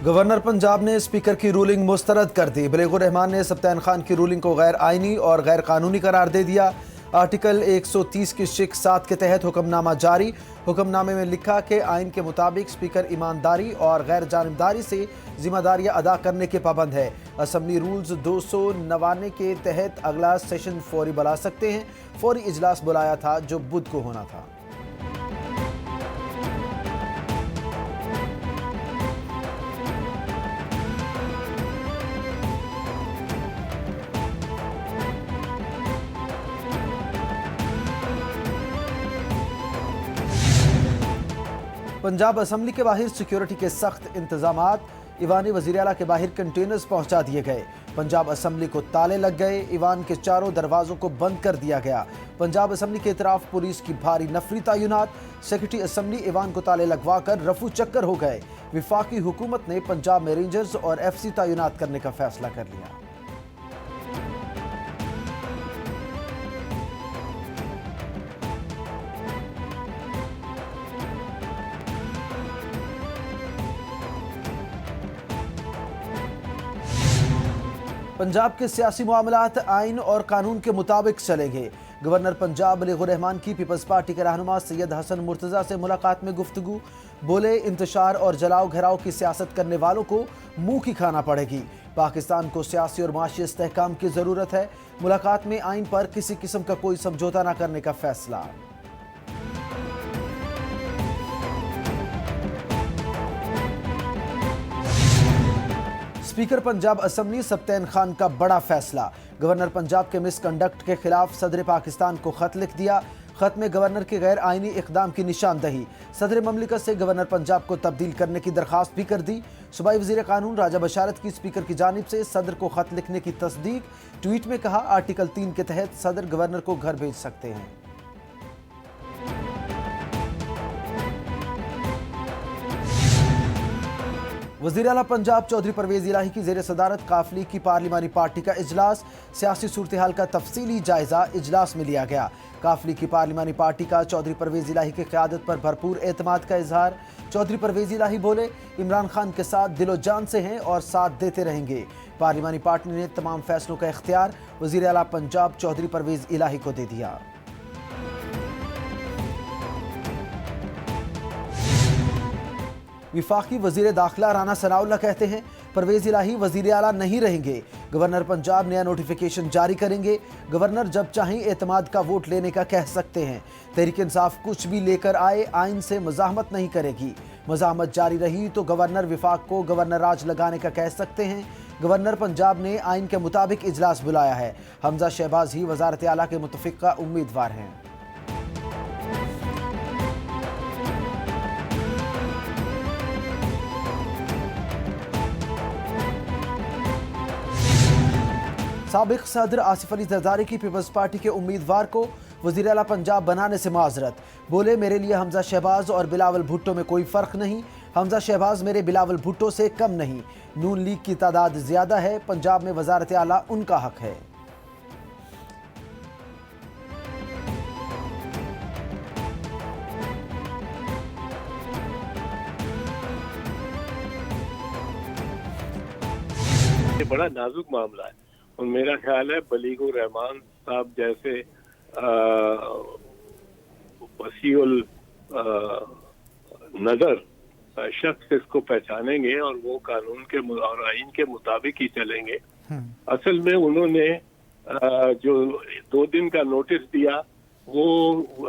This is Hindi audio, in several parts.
गवर्नर पंजाब ने स्पीकर की रूलिंग मुस्तरद कर दी। बलीगुर रहमान ने सब्तान खान की रूलिंग को गैर आइनी और गैर कानूनी करार दे दिया। आर्टिकल 130 की शिक 7 के तहत हुक्मनामा जारी। हुक्मनामे में लिखा कि आइन के मुताबिक स्पीकर ईमानदारी और गैर जानिबदारी से जिम्मेदारियां अदा करने के पाबंद है। असम्बली रूल्स 299 के तहत अगला सेशन फौरी बुला सकते हैं। फौरी इजलास बुलाया था जो बुध को होना था। पंजाब असम्बली के बाहर सिक्योरिटी के सख्त इंतजामात। ईवानी वजीर आला के बाहर कंटेनर्स पहुंचा दिए गए। पंजाब असम्बली को ताले लग गए। ईवान के चारों दरवाजों को बंद कर दिया गया। पंजाब असम्बली के इतराफ पुलिस की भारी नफरी तैनात। सेक्रेटरी असम्बली ईवान को ताले लगवाकर रफू चक्कर हो गए। विफाकी हुकूमत ने पंजाब में रेंजर्स और FC तैनात करने का फैसला कर लिया। पंजाब के सियासी मामलात आइन और कानून के मुताबिक चलेंगे। गवर्नर पंजाब बलीगुर रहमान की पीपल्स पार्टी के रहनुमा सैयद हसन मुर्तज़ा से मुलाकात में गुफ्तगू। बोले, इंतशार और जलाओ घराव की सियासत करने वालों को मुंह की खाना पड़ेगी। पाकिस्तान को सियासी और माशी इस्तेहकाम की ज़रूरत है। मुलाकात में आइन पर किसी किस्म का कोई समझौता न करने का फैसला। स्पीकर पंजाब असम्बली सब्तान खान का बड़ा फैसला। गवर्नर पंजाब के मिसकंडक्ट के खिलाफ सदर पाकिस्तान को खत लिख दिया। खत में गवर्नर के गैर आइनी इकदाम की निशानदही। सदर ममलिकत से गवर्नर पंजाब को तब्दील करने की दरखास्त भी कर दी। सूबाई वजीर कानून राजा बशारत की स्पीकर की जानिब से सदर को खत लिखने की तस्दीक। ट्वीट में कहा, आर्टिकल 3 के तहत सदर गवर्नर को घर भेज सकते हैं। वज़ीर आला पंजाब चौधरी परवेज इलाही की ज़ेर सदारत काफली की पार्लिमानी पार्टी का इजलास। सियासी सूरत हाल का तफसीली जायजा इजलास में लिया गया। काफली की पार्लिमानी पार्टी का चौधरी परवेज इलाही की क़यादत पर भरपूर एतमाद का इजहार। चौधरी परवेज इलाही बोले, इमरान खान के साथ दिलो जान से हैं और साथ देते रहेंगे। पार्लिमानी पार्टी ने तमाम फैसलों का इख्तियार वज़ीर आला पंजाब चौधरी परवेज इलाही को दे दिया। विफाकी वजीर दाखिला राना सनाउल्लाह कहते हैं, परवेज इलाही वजीर आला नहीं रहेंगे। गवर्नर पंजाब नया नोटिफिकेशन जारी करेंगे। गवर्नर जब चाहें एतमाद का वोट लेने का कह सकते हैं। तहरीक इंसाफ कुछ भी लेकर आए, आइन से मज़ाहमत नहीं करेगी। मज़ाहमत जारी रही तो गवर्नर विफाक को गवर्नर राज लगाने का कह सकते हैं। गवर्नर पंजाब ने आइन के मुताबिक इजलास बुलाया है। हमजा शहबाज ही वजारत आला के मुतफ़िक़ा उम्मीदवार हैं। साबिक सदर आसिफ अली जरदारी की पीपल्स पार्टी के उम्मीदवार को वज़ीर आला पंजाब बनाने से माजरत। बोले, मेरे लिए हमजा शहबाज और बिलावल भुट्टो में कोई फ़र्क नहीं। हमजा शहबाज मेरे बिलावल भुट्टो से कम नहीं। नून लीग की तादाद ज़्यादा है। पंजाब में वज़ारत आला उनका हक है। ये बड़ा नाजुक मामला है और मेरा ख्याल है बलीगुर रहमान साहब जैसे वसीउल नजर शख्स इसको पहचानेंगे और वो कानून के और आइन के मुताबिक ही चलेंगे। असल में उन्होंने जो 2 दिन का नोटिस दिया वो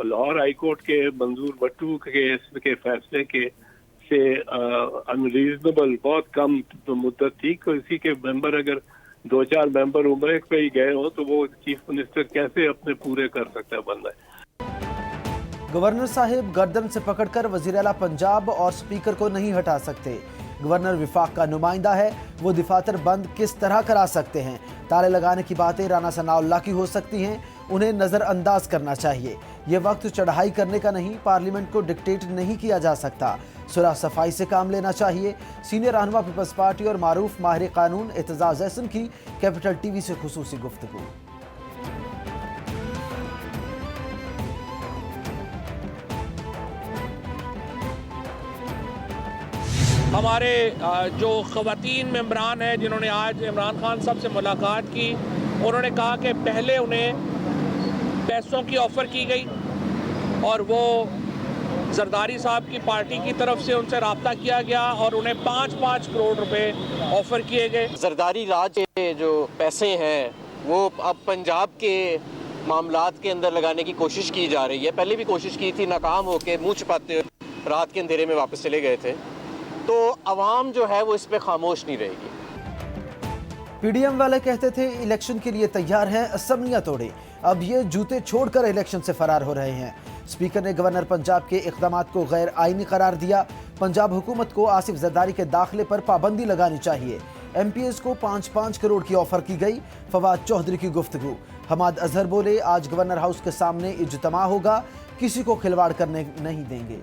लाहौर हाई कोर्ट के मंजूर बट्टू के फैसले के से अनरीजनेबल बहुत कम मुद्दत थी। किसी के मेंबर अगर 2-4 मेंबर उम्रे पे ही गए हो तो वो चीफ मिनिस्टर कैसे अपने पूरे कर सकता है बंदा है। गवर्नर साहिब गर्दन से पकड़कर वज़ीर आला पंजाब और स्पीकर को नहीं हटा सकते। गवर्नर विफाक का नुमाइंदा है, वो दफातर बंद किस तरह करा सकते हैं। ताले लगाने की बातें राना सनाउल्लाह की हो सकती हैं, उन्हें नज़रअंदाज करना चाहिए। ये वक्त चढ़ाई करने का नहीं, पार्लियामेंट को डिक्टेट नहीं किया जा सकता। सुलह सफाई से काम लेना चाहिए। सीनियर रहनुमा पीपल्स पार्टी और मारूफ माहिर कानून एतजाज़ एहसन की कैपिटल TV से खुसूसी गुफ्तगू। हमारे जो ख़वातीन मेंबरान हैं जिन्होंने आज इमरान खान साहब से मुलाकात की, उन्होंने कहा कि पहले उन्हें पैसों की ऑफ़र की गई और वो जरदारी साहब की पार्टी की तरफ से उनसे रब्ता किया गया और उन्हें 5-5 करोड़ रुपए ऑफ़र किए गए। जरदारी राज के जो पैसे हैं वो अब पंजाब के मामलात के अंदर लगाने की कोशिश की जा रही है। पहले भी कोशिश की थी, नाकाम होके मुँह छुपाते हुए रात के अंधेरे में वापस चले गए थे। तो अवाम जो है वो इस पे खामोश नहीं रहेगी। पीडीएम वाले कहते थे इलेक्शन के लिए तैयार हैं, असम्बलियां तोड़े। अब ये जूते छोड़कर इलेक्शन से फरार हो रहे हैं। स्पीकर ने गवर्नर पंजाब के इक़दामात को गैर आईनी करार दिया। पंजाब हुकूमत को आसिफ जरदारी के दाखिले पर पाबंदी लगानी चाहिए। एमपीएस को 5-5 करोड़ की ऑफर की गई। फवाद चौधरी की गुफ्तगू। हमाद अजहर बोले, आज गवर्नर हाउस के सामने इज्तिमा होगा, किसी को खिलवाड़ करने नहीं देंगे।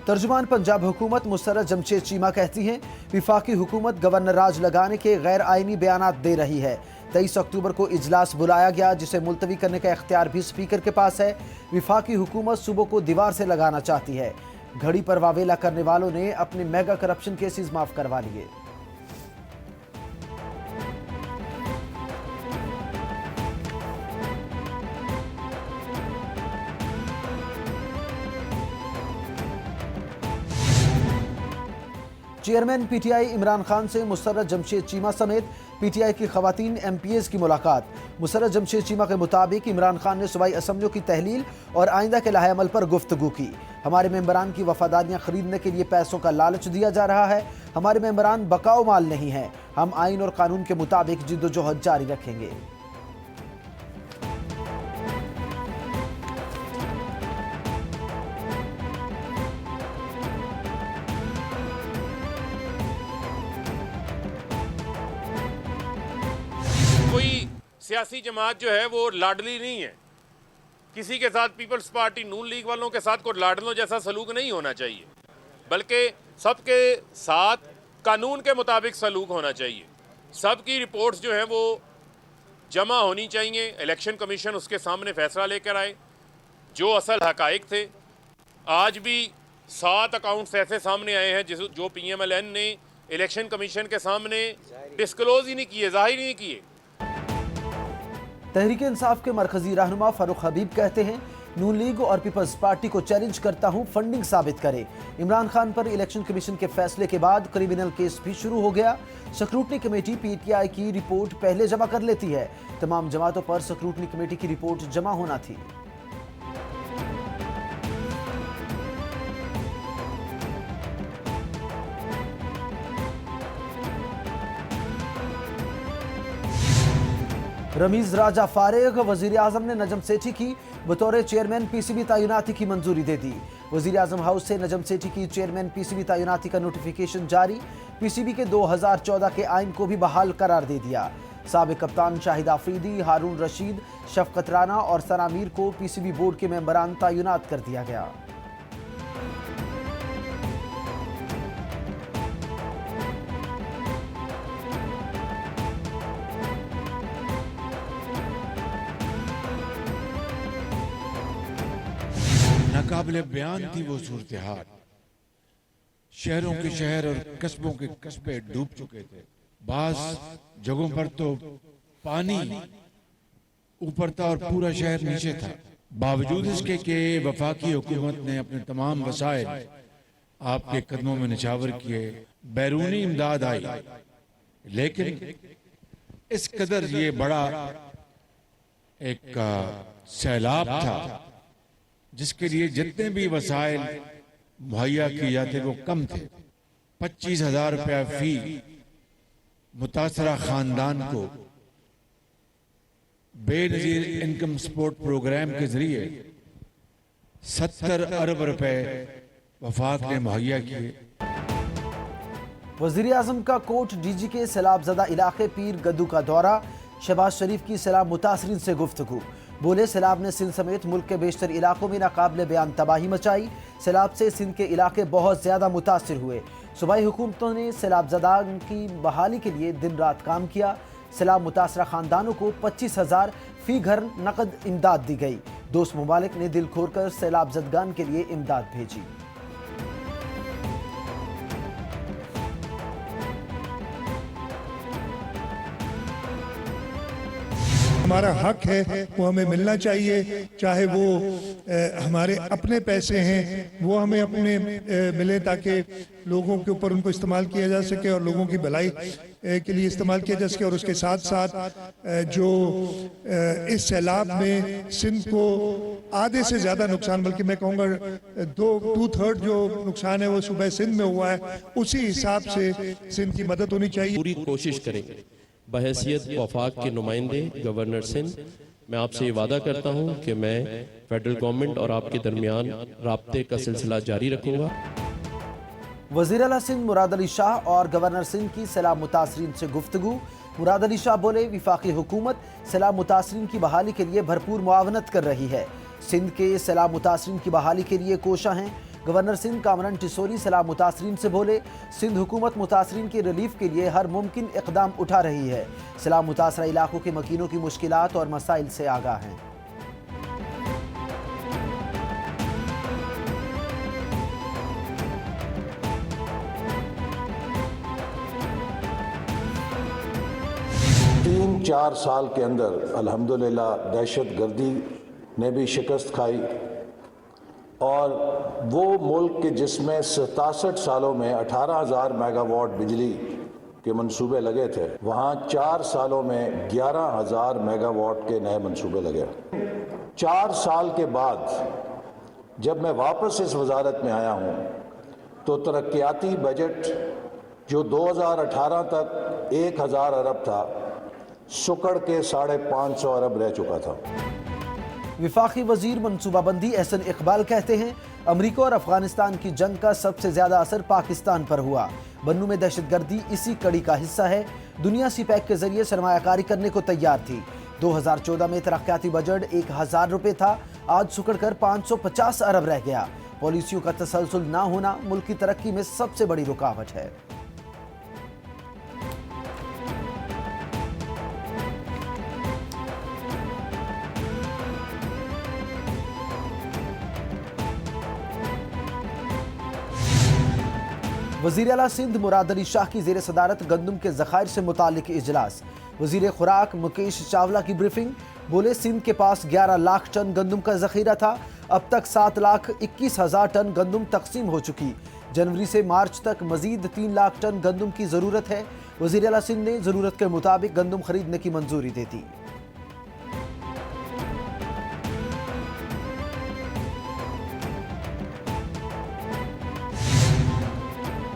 तर्जुमान पंजाब हुकूमत मुसर्रत जमशेद चीमा कहती हैं, विफाकी हुकूमत गवर्नर राज लगाने के गैर आईनी बयानात दे रही है। 23 अक्टूबर को इजलास बुलाया गया जिसे मुलतवी करने का इख्तियार भी स्पीकर के पास है। विफाकी हुकूमत सूबों को दीवार से लगाना चाहती है। घड़ी पर वावेला करने वालों ने अपने मेगा करप्शन केसेस माफ करवा लिए। चेयरमैन पीटीआई इमरान खान से मुसर्रत जमशेद चीमा समेत पीटीआई की खवातीन एमपीएस की मुलाकात। मुसर्रत जमशेद चीमा के मुताबिक इमरान खान ने सूबाई असम्बलियों की तहलील और आइंदा के लाहे अमल पर गुफ्तगू की। हमारे मेंबरान की वफादारियां खरीदने के लिए पैसों का लालच दिया जा रहा है। हमारे मेंबरान बकाऊ माल नहीं हैं। हम आइन और कानून के मुताबिक जिद्दोजहद जारी रखेंगे। कोई सियासी जमात जो है वो लाडली नहीं है। किसी के साथ पीपल्स पार्टी नून लीग वालों के साथ कोई लाडलों जैसा सलूक नहीं होना चाहिए, बल्कि सबके साथ कानून के मुताबिक सलूक होना चाहिए। सबकी रिपोर्ट्स जो है वो जमा होनी चाहिए। इलेक्शन कमीशन उसके सामने फैसला लेकर आए। जो असल हकाइक थे, आज भी 7 अकाउंट्स ऐसे सामने आए हैं जो PMLN ने इलेक्शन कमीशन के सामने डिस्क्लोज ही नहीं किए, जाहिर ही नहीं किए। तहरीक इंसाफ के मरकजी रहनुमा फारूक हबीब कहते हैं, नून लीग और पीपल्स पार्टी को चैलेंज करता हूं, फंडिंग साबित करे। इमरान खान पर इलेक्शन कमीशन के फैसले के बाद क्रिमिनल केस भी शुरू हो गया। स्क्रूटनी कमेटी पीटीआई की रिपोर्ट पहले जमा कर लेती है। तमाम जमातों पर स्क्रूटनी कमेटी की रिपोर्ट जमा होना थी। रमीज राजा फारिग। वजीर आजम ने नजम सेठी की बतौर चेयरमैन पीसीबी तैनाती की मंजूरी दे दी। वजीर आजम हाउस से नजम सेठी की चेयरमैन पीसीबी तैनाती का नोटिफिकेशन जारी। पीसीबी के 2014 के आइन को भी बहाल करार दे दिया। साबिक कप्तान शाहिद आफरीदी, हारून रशीद, शफकत राना और सना मीर को पीसीबी बोर्ड के मेंबरान तैनात कर दिया गया। नाकाबिले बयान थी वो सूरत हाल। शहरों के शहर और कस्बों के कस्बे डूब चुके थे। बास जगहों पर तो पानी ऊपर था और पूरा शहर नीचे था। बावजूद इसके कि वफाकी हुकूमत ने अपने तमाम वसाइल आपके कदमों में निछावर किए, बैरूनी इमदाद आई, लेकिन इस कदर ये बड़ा एक सैलाब था जिसके लिए जितने भी वसाइल मुहैया किए जाते वो कम थे। 25,000 रुपया फी मुतासरा खानदान को बेनजीर इनकम सपोर्ट प्रोग्राम के जरिए 70 अरब रुपए वफाक ने मुहैया किए। वजीर आजम का कोट डीजी के सैलाब ज़दा इलाके पीर गद्दू का दौरा। शहबाज शरीफ की सैलाब मुतासरीन से गुफ्तगू। बोले सैलाब ने सिंध समेत मुल्क के बेशतर इलाकों में नाकाबिले बयान तबाही मचाई। सैलाब से सिंध के इलाके बहुत ज़्यादा मुतासिर हुए। सूबाई हुकूमतों ने सैलाबज़दाओं की बहाली के लिए दिन रात काम किया। सैलाब मुतासरा ख़ानदानों को 25,000 फी घर नकद इमदाद दी गई। दोस्त ममालिक ने दिल खोलकर सैलाब ज़दगान के लिए इमदाद भेजी। हमारा हक है वो हमें मिलना चाहिए, चाहे वो हमारे अपने पैसे हैं वो हमें अपने मिले ताकि लोगों के ऊपर उनको इस्तेमाल किया जा सके और लोगों की भलाई के लिए इस्तेमाल किया जा सके। और उसके साथ साथ जो इस सैलाब में सिंध को आधे से ज़्यादा नुकसान, बल्कि मैं कहूँगा 2/3 जो नुकसान है वो सूबे सिंध में हुआ है, उसी हिसाब से सिंध की मदद होनी चाहिए। पूरी कोशिश करेंगे। बहैसियत वफाक के नुमाइंदे गवर्नर सिंध, मैं आपसे ये वादा करता हूँ कि मैं फेडरल गवर्नमेंट और आपके दरमियान राब्ते का सिलसिला जारी रखूँगा। वज़ीर आला सिंध मुराद अली शाह और गवर्नर सिंध की सैलाब मुतासरीन से गुफ्तगू। मुराद अली शाह बोले विफाकी हुकूमत सैलाब मुतासरीन की बहाली के लिए भरपूर मुआवनत कर रही है। सिंध के सैलाब मुतासरीन की बहाली के लिए कोशा हैं। गवर्नर सिंध कामरान टिसोरी सैलाब मुतासरीन से बोले सिंध हुकूमत मुतासरीन की रिलीफ के लिए हर मुमकिन इक़दाम उठा रही है। सैलाब मुतासरा इलाकों के मकीनों की मुश्किलात और मसाइल से आगाह हैं। तीन चार साल के अंदर अल्हम्दुलिल्लाह दहशत गर्दी ने भी शिकस्त खाई और वो मुल्क के जिसमें 67 सालों में 18,000 मेगावाट बिजली के मंसूबे लगे थे, वहाँ 4 सालों में 11,000 मेगावाट के नए मंसूबे लगे। 4 साल के बाद जब मैं वापस इस वजारत में आया हूँ तो तरक्याती बजट जो 2018 तक 1,000 अरब था, सुकड़ के 550 अरब रह चुका था। विफाकी वजीर मनसूबाबंदी एहसन इकबाल कहते हैं अमरीका और अफगानिस्तान की जंग का सबसे ज्यादा असर पाकिस्तान पर हुआ। बन्नू में दहशतगर्दी इसी कड़ी का हिस्सा है। दुनिया सीपैक के जरिए सरमायाकारी करने को तैयार थी। 2014 में तरक्याती बजट 1,000 रुपए था, आज सुकड़कर 550 अरब रह गया। पॉलिसियों का तसलसल ना होना मुल्क की तरक्की में सबसे बड़ी रुकावट है। वज़ीर आला सिंध मुराद अली शाह की ज़ेर सदारत गंदम के ज़खायर से मुतालिक इजलास। वज़ीर खुराक मुकेश चावला की ब्रीफिंग। बोले सिंध के पास 11 लाख टन गंदम का ज़ख़ीरा था, अब तक 7,21,000 टन गंदम तकसीम हो चुकी। जनवरी से मार्च तक मजीद 3 लाख टन गंदम की ज़रूरत है। वज़ीर आला सिंध ने ज़रूरत के मुताबिक गंदम खरीदने की मंजूरी दे दी।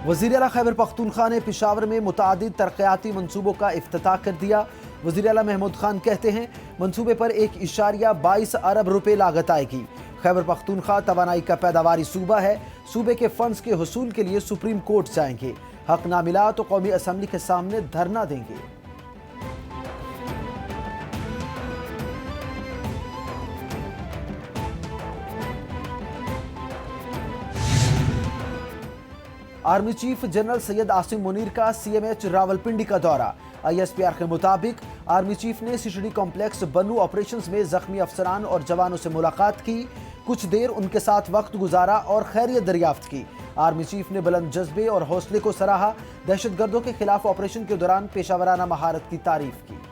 वज़ीर आला खैबर पख्तूनख्वा ने पेशावर में मुतादिद तरक्याती मंसूबों का इफ्तिताह कर दिया। वज़ीर आला महमूद खान कहते हैं मंसूबे पर 1.22 अरब रुपए लागत आएगी। खैबर पख्तूनख्वा तवानाई का पैदावारी सूबा है। सूबे के फंड्स के हुसूल के लिए सुप्रीम कोर्ट जाएंगे। हक ना मिला तो कौमी असम्बली के सामने धरना देंगे। Army chief general Syed Asim Munir का CMH रावलपिंडी का दौरा। ISPR के मुताबिक आर्मी चीफ ने CTD कॉम्प्लेक्स बन्नू ऑपरेशंस में जख्मी अफसरान और जवानों से मुलाकात की। कुछ देर उनके साथ वक्त गुजारा और खैरियत दरियाफ्त की। आर्मी चीफ ने बुलंद जज्बे और हौसले को सराहा। दहशतगर्दों के खिलाफ ऑपरेशन के दौरान पेशावराना महारत की तारीफ की।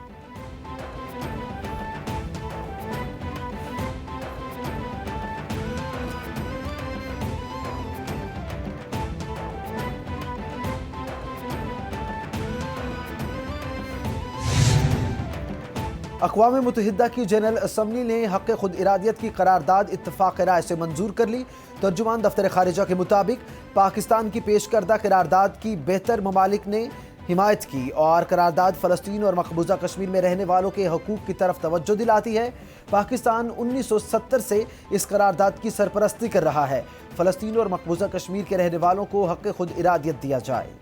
अक़वाम मुत्तहिदा की जनरल असम्बली ने हक़ खुद इरादियत की करारदाद इत्तफ़ाक़ राय से मंजूर कर ली। तर्जुमान दफ्तर खारिजा के मुताबिक पाकिस्तान की पेश करदा करारदाद की बेहतर ममालिक ने हिमायत की और करारदाद फ़लस्तीन और मकबूजा कश्मीर में रहने वालों के हकूक़ की तरफ तवज्जो दिलाती है। पाकिस्तान 1970 से इस करारदाद की सरपरस्ती कर रहा है। फ़लस्तीन और मकबूजा कश्मीर के रहने वालों को हक़ खुद इरादियत दिया जाए।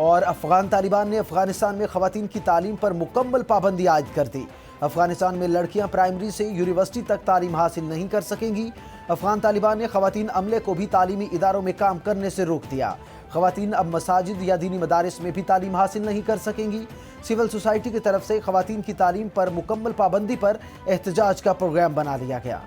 और अफगान तालिबान ने अफगानिस्तान में खवातीन की तालीम पर मुकम्मल पाबंदी आयद कर दी। अफगानिस्तान में लड़कियां प्राइमरी से यूनिवर्सिटी तक तालीम हासिल नहीं कर सकेंगी। अफगान तालिबान ने खवातीन अमले को भी तालीमी इदारों में काम करने से रोक दिया। खवातीन अब मसाजिद या दीनी मदारिस में भी तालीम हासिल नहीं कर सकेंगी। सिविल सोसाइटी की तरफ से खवातीन की तालीम पर मुकम्मल पाबंदी पर एहतजाज का प्रोग्राम बना लिया गया।